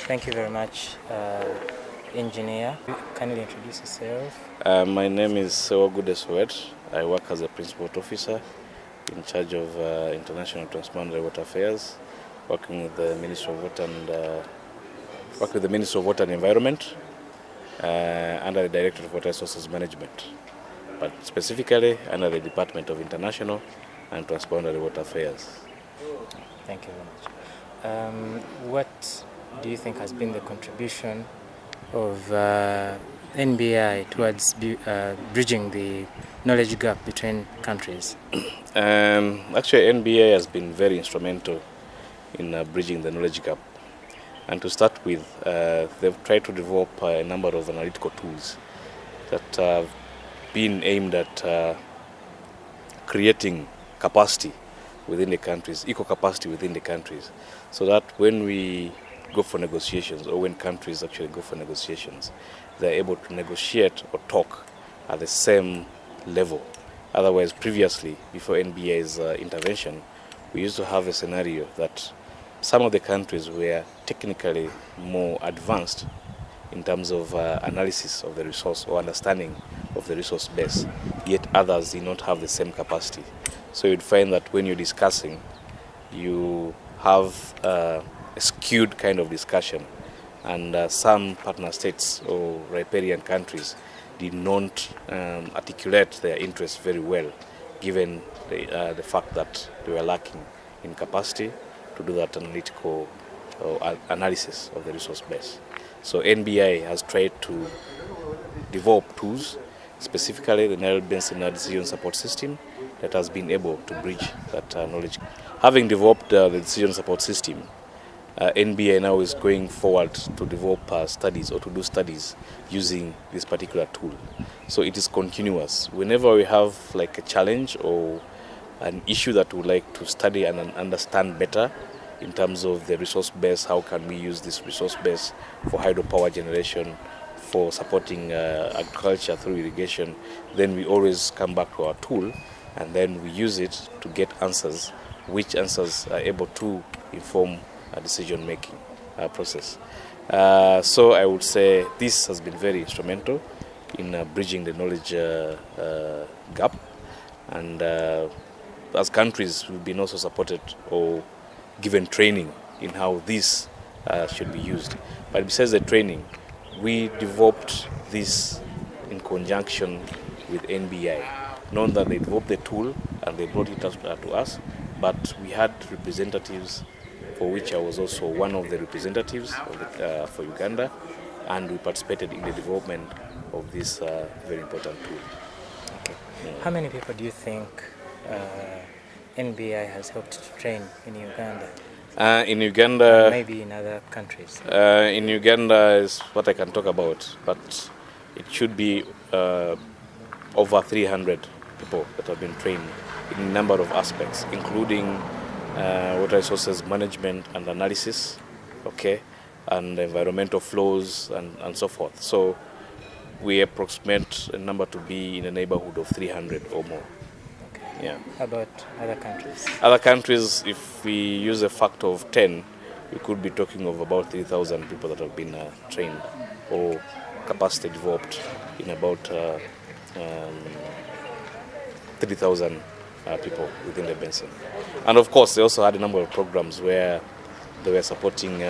Thank you very much, engineer. Can you introduce yourself? My name is Sewagudde Sewagudde. I work as a principal officer in charge of international transboundary water affairs, working with the Ministry of Water and Environment under the Directorate of Water Resources Management, but specifically under the Department of International and Transboundary Water Affairs. Thank you very much. What do you think has been the contribution of NBI towards bridging the knowledge gap between countries? Actually, NBA has been very instrumental in bridging the knowledge gap. And to start with, they've tried to develop a number of analytical tools that have been aimed at creating capacity within the countries, equal capacity within the countries, so that when we go for negotiations, or when countries actually go for negotiations, they're able to negotiate or talk at the same level. Otherwise, previously, before NBA's intervention, we used to have a scenario that some of the countries were technically more advanced in terms of analysis of the resource or understanding of the resource base, yet others did not have the same capacity. So you'd find that when you're discussing, you have a skewed kind of discussion, and some partner states or riparian countries did not articulate their interests very well, given the fact that they were lacking in capacity to do that analytical analysis of the resource base. So NBI has tried to develop tools, specifically the Nile Basin Decision Support System, that has been able to bridge that knowledge. Having developed the decision support system, NBI now is going forward to develop studies or to do studies using this particular tool. So it is continuous. Whenever we have like a challenge or an issue that we would like to study and understand better in terms of the resource base, how can we use this resource base for hydropower generation, for supporting agriculture through irrigation, then we always come back to our tool and then we use it to get answers, which answers are able to inform a decision-making process. So I would say this has been very instrumental in bridging the knowledge gap, and as countries we've been also supported or given training in how this should be used. But besides the training, we developed this in conjunction with NBI, knowing that they developed the tool and they brought it to us, but we had representatives, for which I was also one of the representatives of for Uganda, and we participated in the development of this very important tool. Okay. How many people do you think NBI has helped to train in Uganda? In Uganda, maybe in other countries. In Uganda is what I can talk about, but it should be over 300 people that have been trained in a number of aspects, including water resources management and analysis, okay, and environmental flows and so forth. So we approximate a number to be in the neighborhood of 300 or more. Okay. Yeah. How about other countries? Other countries, if we use a factor of 10, we could be talking of about 3,000 people that have been trained or capacity developed in about 30,000 people within the basin. And of course, they also had a number of programs where they were supporting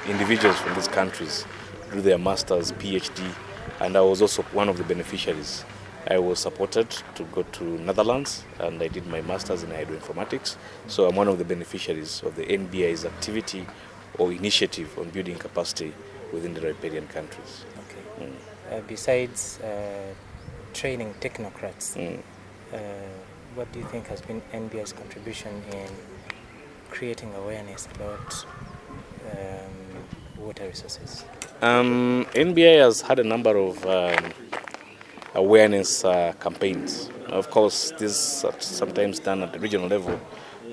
individuals from these countries do their masters, PhD, and I was also one of the beneficiaries. I was supported to go to Netherlands, and I did my masters in hydroinformatics. So I'm one of the beneficiaries of the NBI's activity or initiative on building capacity within the riparian countries. Okay. Besides training technocrats, what do you think has been NBI's contribution in creating awareness about water resources? NBI has had a number of awareness campaigns. Of course, this is sometimes done at the regional level,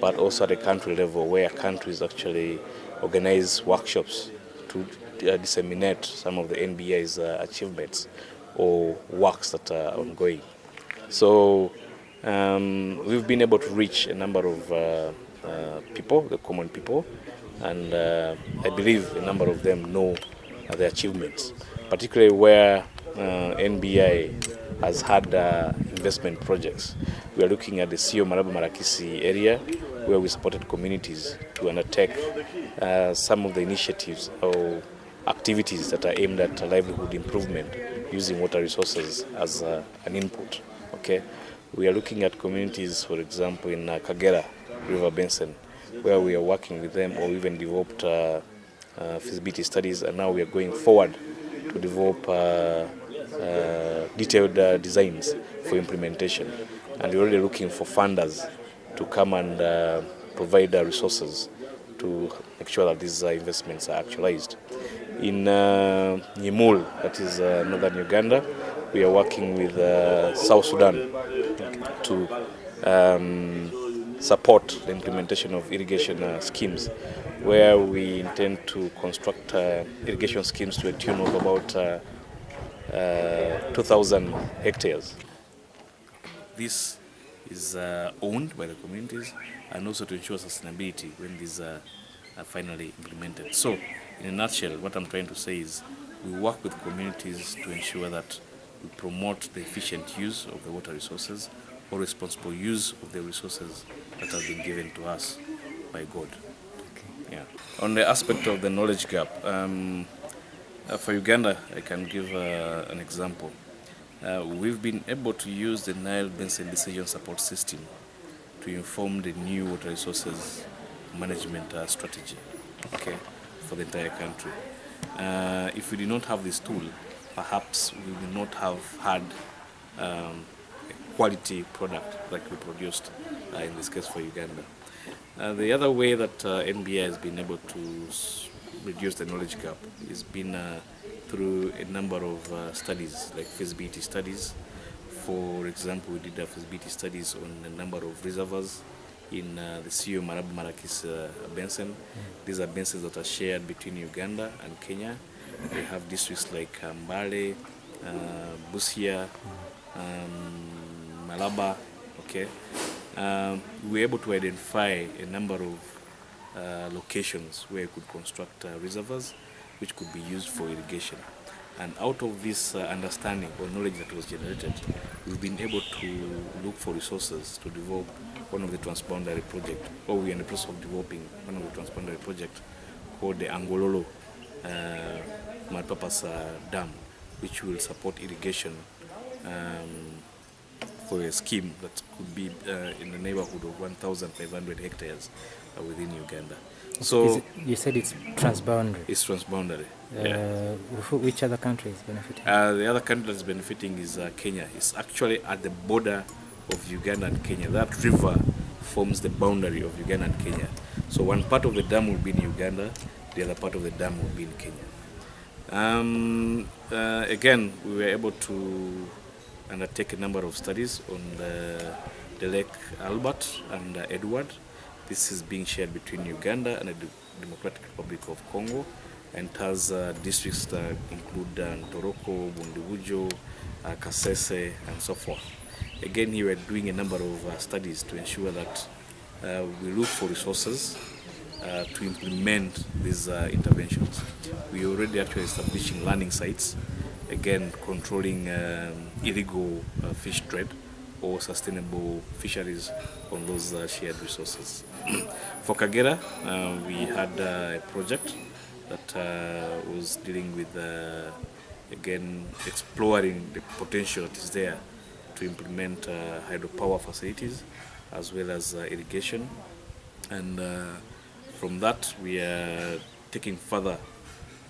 but also at the country level, where countries actually organize workshops to disseminate some of the NBI's achievements or works that are ongoing. So we've been able to reach a number of people, the common people, and I believe a number of them know their achievements, particularly where NBI has had investment projects. We are looking at the Sio Maraba Marakisi area, where we supported communities to undertake some of the initiatives or activities that are aimed at livelihood improvement using water resources as an input. Okay, we are looking at communities, for example, in Kagera River Basin, where we are working with them, or even developed feasibility studies, and now we are going forward to develop detailed designs for implementation. And we're already looking for funders to come and provide resources to make sure that these investments are actualized. In Nyimul, that is northern Uganda, we are working with South Sudan to support the implementation of irrigation schemes, where we intend to construct irrigation schemes to a tune of about 2,000 hectares. This is owned by the communities, and also to ensure sustainability when these are finally implemented. So, in a nutshell, what I'm trying to say is we work with communities to ensure that we promote the efficient use of the water resources or responsible use of the resources that have been given to us by God. Okay. Yeah. On the aspect of the knowledge gap, for Uganda, I can give an example. We've been able to use the Nile Basin Decision Support System to inform the new water resources management strategy, okay, for the entire country. If we did not have this tool, perhaps we would not have had a quality product like we produced in this case for Uganda. The other way that NBI has been able to reduce the knowledge gap has been through a number of studies, like feasibility studies. For example, we did feasibility studies on a number of reservoirs in the Sio Maraba Marakis Basin. These are basins that are shared between Uganda and Kenya. They have districts like Mbale, Busia, Malaba. Okay, we were able to identify a number of locations where you could construct reservoirs which could be used for irrigation. And out of this understanding or knowledge that was generated, we've been able to look for resources to develop one of the transboundary projects, or we're in the process of developing one of the transboundary projects called the Angololo Multipurpose Dam, which will support irrigation for a scheme that could be in the neighborhood of 1,500 hectares within Uganda. So you said it's transboundary. It's transboundary. Yeah. Which other country is benefiting? The other country that's benefiting is Kenya. It's actually at the border of Uganda and Kenya. That river forms the boundary of Uganda and Kenya. So one part of the dam will be in Uganda, the other part of the dam will be in Kenya. Again, we were able to undertake a number of studies on the Lake Albert and Edward. This is being shared between Uganda and the Democratic Republic of Congo, and has districts that include Ntoroko, Bundibujo, Kasese, and so forth. Again, here we're doing a number of studies to ensure that we look for resources to implement these interventions. We already actually establishing learning sites, again controlling illegal fish trade or sustainable fisheries on those shared resources. For Kagera, we had a project that was dealing with, again, exploring the potential that is there to implement hydropower facilities as well as irrigation. And from that, we are taking further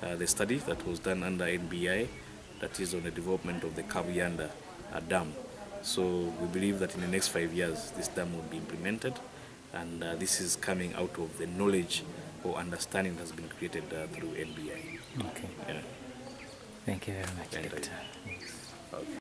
the study that was done under NBI, that is on the development of the Kabuyanda Dam. So we believe that in the next 5 years, this dam will be implemented, and this is coming out of the knowledge or understanding that has been created through NBI. Okay. Yeah. Thank you very much, Doctor. Okay.